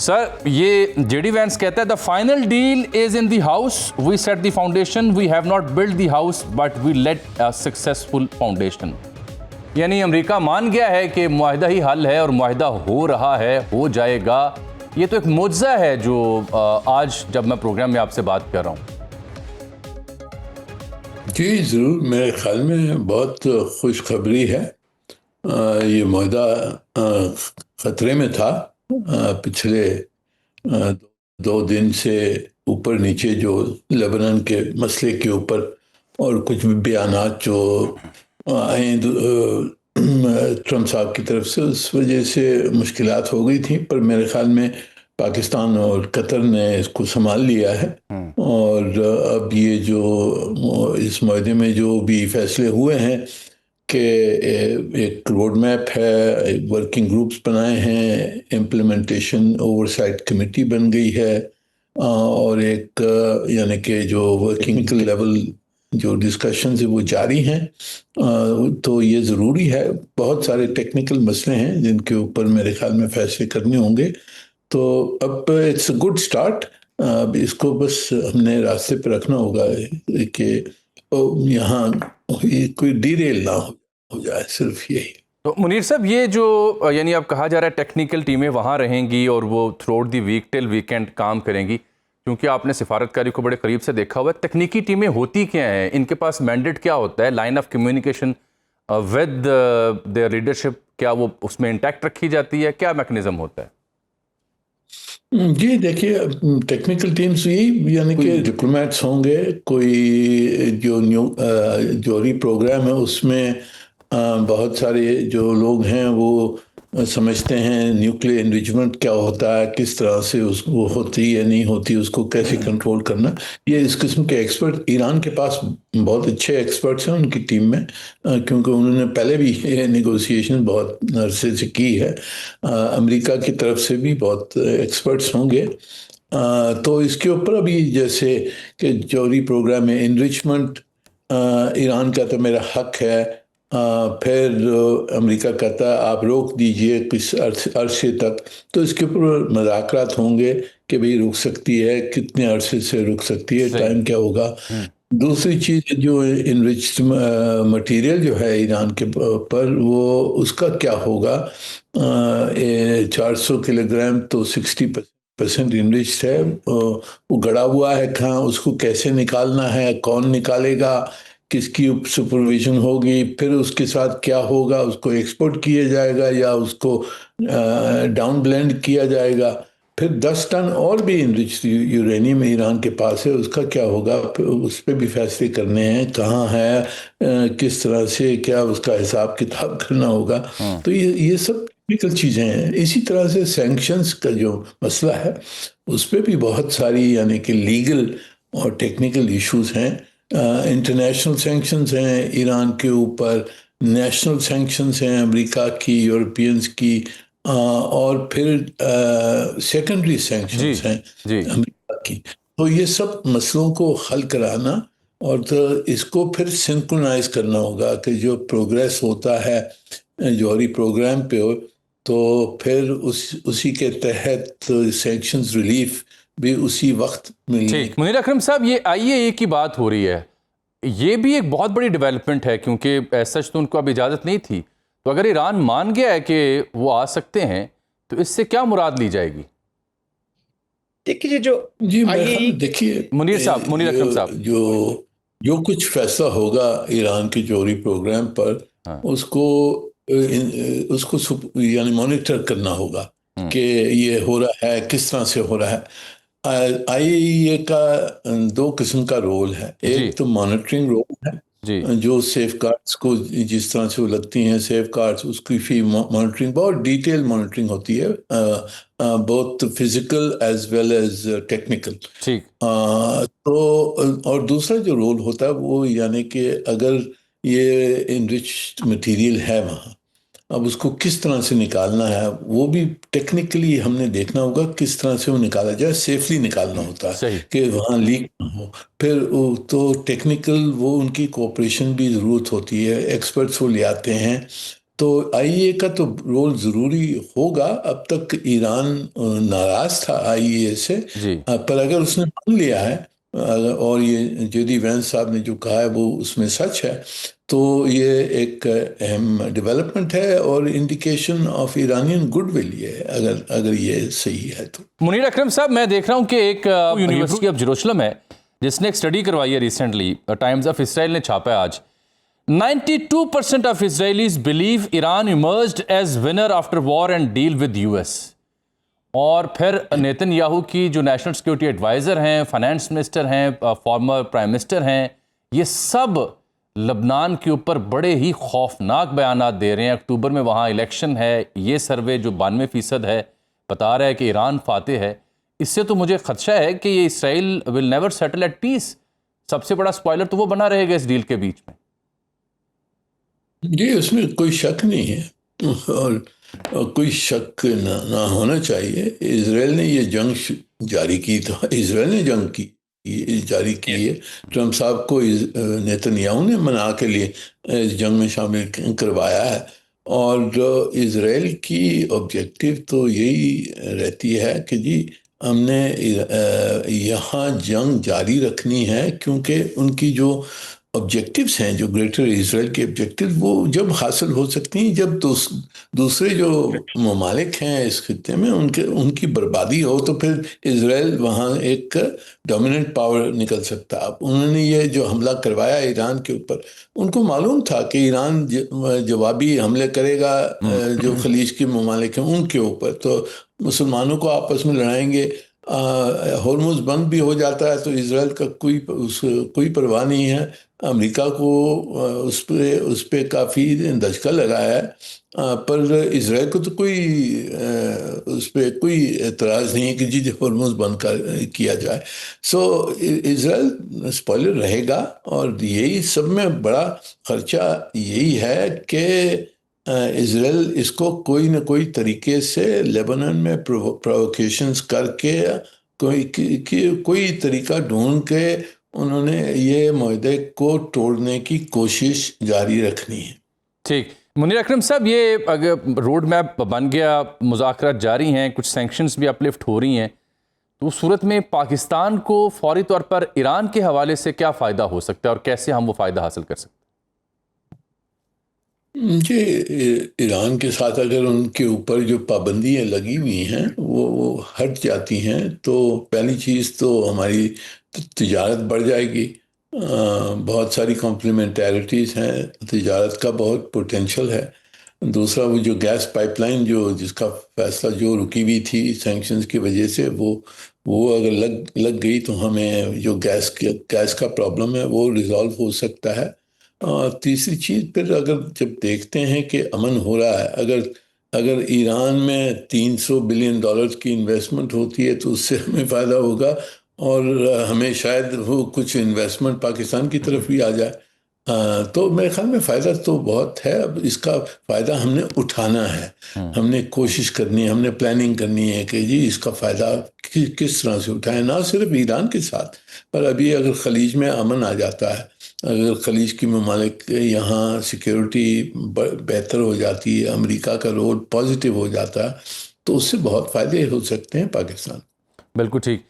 Sir, ये JD Vance कहता है the final deal is in the house, we set the foundation, we have not build the house but we let a successful foundation. यानी America मान गया है कि मुआहिदा ही हल है और मुआहिदा हो रहा है, हो जाएगा। ये तो एक मुआजिज़ा है जो आज जब मैं प्रोग्राम में आपसे बात कर रहा हूँ। जी ज़रूर, मेरे ख्याल में बहुत खुशखबरी है। ये मुआहिदा ख़तरे में था। पिछले 2 दिन से ऊपर नीचे जो लेबनान के मसले के ऊपर और कुछ बयानात जो आए ट्रम्प साहब की तरफ से, उस वजह से मुश्किलात हो गई थी। पर मेरे ख्याल में पाकिस्तान और कतर ने इसको संभाल लिया है और अब ये जो इस मुआहदे में जो भी फैसले हुए हैं कि एक रोड मैप है, वर्किंग ग्रुप्स बनाए हैं, इम्प्लीमेंटेशन ओवरसाइट कमेटी बन गई है और एक यानी कि जो वर्किंग लेवल जो डिस्कशंस है वो जारी हैं। तो ये ज़रूरी है। बहुत सारे टेक्निकल मसले हैं जिनके ऊपर मेरे ख्याल में फैसले करने होंगे। तो अब इट्स अ गुड स्टार्ट। अब इसको बस हमने रास्ते पर रखना होगा कि यहाँ कोई डीरेल ना हो जाए, सिर्फ यही। तो मुनीर साहब, ये जो यानी अब कहा जा रहा है टेक्निकल टीमें वहाँ रहेंगी और वो throughout the week till weekend काम करेंगी, क्योंकि आपने सिफारतकारी को बड़े करीब से देखा हुआ है। तकनीकी टीमें होती क्या हैं, इनके पास मैंडेट क्या होता है, line of communication with their leadership क्या वो उसमें इंटैक्ट रखी जाती है, क्या मैकेनिज्म होता है? जी देखिए, टेक्निकल टीम्स यही यानी कि डिप्लोमेट्स होंगे, कोई जो जोरी प्रोग्राम है उसमें बहुत सारे जो लोग हैं वो समझते हैं न्यूक्लियर एनरिचमेंट क्या होता है, किस तरह से उसको होती है नहीं होती, उसको कैसे कंट्रोल करना। ये इस किस्म के एक्सपर्ट ईरान के पास बहुत अच्छे एक्सपर्ट्स हैं उनकी टीम में, क्योंकि उन्होंने पहले भी ये नेगोशिएशन बहुत अरसे से की है। अमेरिका की तरफ से भी बहुत एक्सपर्ट्स होंगे। तो इसके ऊपर अभी जैसे कि जौहरी प्रोग्राम में इनरिचमेंट ईरान का तो मेरा हक है, फिर अमेरिका कहता है आप रोक दीजिए किस अरसे तक, तो इसके ऊपर मुज़ाकरात होंगे कि भाई रुक सकती है, कितने अरसे से रुक सकती है, टाइम क्या होगा। दूसरी चीज़ जो इनरिच्ड मटेरियल जो है ईरान के पर वो उसका क्या होगा। 400 किलोग्राम तो 60% इनरिच्ड है, वो गड़ा हुआ है कहाँ, उसको कैसे निकालना है, कौन निकालेगा, किसकी सुपरविजन होगी, फिर उसके साथ क्या होगा, उसको एक्सपोर्ट किया जाएगा या उसको डाउन ब्लेंड किया जाएगा। फिर 10 टन और भी इनरिच्ड यूरेनियम ईरान के पास है, उसका क्या होगा, उस पर भी फैसले करने हैं, कहाँ है, किस तरह से क्या उसका हिसाब किताब करना होगा। तो ये सब टेक्निकल चीज़ें हैं। इसी तरह से सैंक्शंस का जो मसला है उस पर भी बहुत सारी यानी कि लीगल और टेक्निकल इश्यूज हैं। इंटरनेशनल सैंक्शंस हैं ईरान के ऊपर, नेशनल सैंक्शंस हैं अमेरिका की, यूरोपियंस की, और फिर सेकेंडरी सैंक्शंस हैं अमेरिका की। तो ये सब मसलों को हल कराना और तो इसको फिर सिंक्रोनाइज करना होगा कि जो प्रोग्रेस होता है जौहरी प्रोग्राम पे हो, तो फिर उसी के तहत सैंक्शंस रिलीफ भी उसी वक्त मिलनी। ठीक, मुनीर अकरम साहब, ये IAEA की बात हो रही है, ये भी एक बहुत बड़ी डेवलपमेंट है, क्योंकि सच तो उनको अब इजाज़त नहीं थी। तो अगर ईरान मान गया है कि वो आ सकते हैं, तो इससे क्या मुराद ली जाएगी? देखिए देखिए मुनीर अकरम साहब, जो कुछ फैसला होगा ईरान के जौहरी प्रोग्राम पर, उसको यानी मॉनिटर करना होगा कि ये हो रहा है, किस तरह से हो रहा है। IAEA का 2 किस्म का रोल है। एक तो मॉनिटरिंग रोल है, जो सेफ गार्ड्स को जिस तरह से वो लगती हैं सेफ गार्ड्स, उसकी भी मॉनिटरिंग बहुत डिटेल मॉनिटरिंग होती है, both physical as well as technical. तो और दूसरा जो रोल होता है वो यानी कि अगर ये इनरिच्ड मटेरियल है वहाँ, अब उसको किस तरह से निकालना है वो भी टेक्निकली हमने देखना होगा, किस तरह से वो निकाला जाए, सेफली निकालना होता है कि वहाँ लीक ना हो। फिर तो टेक्निकल वो उनकी कोऑपरेशन भी ज़रूरत होती है, एक्सपर्ट्स वो ले आते हैं तो आईईए का तो रोल ज़रूरी होगा। अब तक ईरान नाराज़ था आईईए से, जी। पर अगर उसने मान लिया है, और ये जेडी वेंस साहब ने जो कहा है वो उसमें सच है, तो ये एक अहम डेवलपमेंट है और इंडिकेशन ऑफ ईरानियन गुडविल ये है, अगर अगर ये सही है तो। मुनीर अकरम साहब, मैं देख रहा हूं कि एक यूनिवर्सिटी ऑफ जेरूसलम है जिसने एक स्टडी करवाई है रिसेंटली, टाइम्स ऑफ इसराइल ने छापा है आज। 92% of Israelis believe Iran emerged as winner after war and deal with US। और फिर नेतन्याहू की जो नेशनल सिक्योरिटी एडवाइज़र हैं, फाइनेंस मिनिस्टर हैं, फॉर्मर प्राइम मिनिस्टर हैं, ये सब लबनान के ऊपर बड़े ही खौफनाक बयानात दे रहे हैं। अक्टूबर में वहाँ इलेक्शन है, ये सर्वे जो 92% है बता रहा है कि ईरान फाते है। इससे तो मुझे खदशा है कि ये Israel will never settle at peace. सबसे बड़ा स्पॉइलर तो वो बना रहेगा इस डील के बीच में। जी, उसमें कोई शक नहीं है, और कोई शक ना होना चाहिए। इसराइल ने ये जंग जारी की, तो इसराइल ने जंग की जारी की है। ट्रम्प साहब को नेतन्याहू ने मना के लिए इस जंग में शामिल करवाया है, और इसराइल की ऑब्जेक्टिव तो यही रहती है कि जी हमने यहाँ जंग जारी रखनी है, क्योंकि उनकी जो ऑब्जेक्टिव्स हैं, जो ग्रेटर इसराइल के ऑब्जेक्टिव, वो जब हासिल हो सकती हैं जब दूसरे जो ममालिक हैं इस खित्ते में उनकी बर्बादी हो, तो फिर इसराइल वहाँ एक डोमिनेंट पावर निकल सकता है। अब उन्होंने ये जो हमला करवाया ईरान के ऊपर, उनको मालूम था कि ईरान जवाबी हमले करेगा जो खलीज के ममालिक हैं उनके ऊपर, तो मुसलमानों को आपस में लड़ाएंगे। हॉर्मुज़ बंद भी हो जाता है तो इसराइल का कोई परवाह नहीं है। अमेरिका को उस पे काफ़ी दचका लगाया है, पर इसराइल को तो उस पे कोई एतराज़ नहीं है कि जी हॉर्मुज़ बंद किया जाए। सो इसराइल स्पॉइलर रहेगा, और यही सब में बड़ा खर्चा यही है कि इसराइल इसको कोई न कोई तरीके से लेबनान में प्रोवोकेशंस करके कोई तरीका ढूंढ के उन्होंने ये मुआहदे को तोड़ने की कोशिश जारी रखनी है। ठीक, मुनीर अकरम साहब, ये अगर रोड मैप बन गया, मुज़ाकरात जारी हैं, कुछ सैंक्शंस भी अपलिफ्ट हो रही हैं, तो उस सूरत में पाकिस्तान को फौरी तौर पर ईरान के हवाले से क्या फ़ायदा हो सकता है और कैसे हम वो फ़ायदा हासिल कर सकते हैं? जी, ईरान के साथ अगर उनके ऊपर जो पाबंदियाँ लगी हुई हैं वो हट जाती हैं, तो पहली चीज़ तो हमारी तिजारत बढ़ जाएगी। बहुत सारी कॉम्प्लीमेंटैरिटीज़ हैं, तिजारत का बहुत पोटेंशल है। दूसरा, वो जो गैस पाइपलाइन जिसका फैसला जो रुकी हुई थी सैंक्शंस की वजह से, वो अगर लग गई तो हमें जो गैस का प्रॉब्लम है वो रिजॉल्व हो सकता है। तीसरी चीज़, फिर अगर जब देखते हैं कि अमन हो रहा है, अगर ईरान में $300 बिलियन की इन्वेस्टमेंट होती है तो उससे हमें फ़ायदा होगा, और हमें शायद वो कुछ इन्वेस्टमेंट पाकिस्तान की तरफ भी आ जाए। तो मेरे ख्याल में फ़ायदा तो बहुत है। अब इसका फ़ायदा हमने उठाना है, हमने कोशिश करनी है, हमने प्लानिंग करनी है कि जी इसका फ़ायदा किस तरह से उठाएं, ना सिर्फ ईरान के साथ, पर अभी अगर खलीज में अमन आ जाता है, अगर खलीज की ममालिक यहाँ सिक्योरिटी बेहतर हो जाती है, अमेरिका का रोल पॉजिटिव हो जाता है, तो उससे बहुत फ़ायदे हो सकते हैं पाकिस्तान। बिल्कुल ठीक।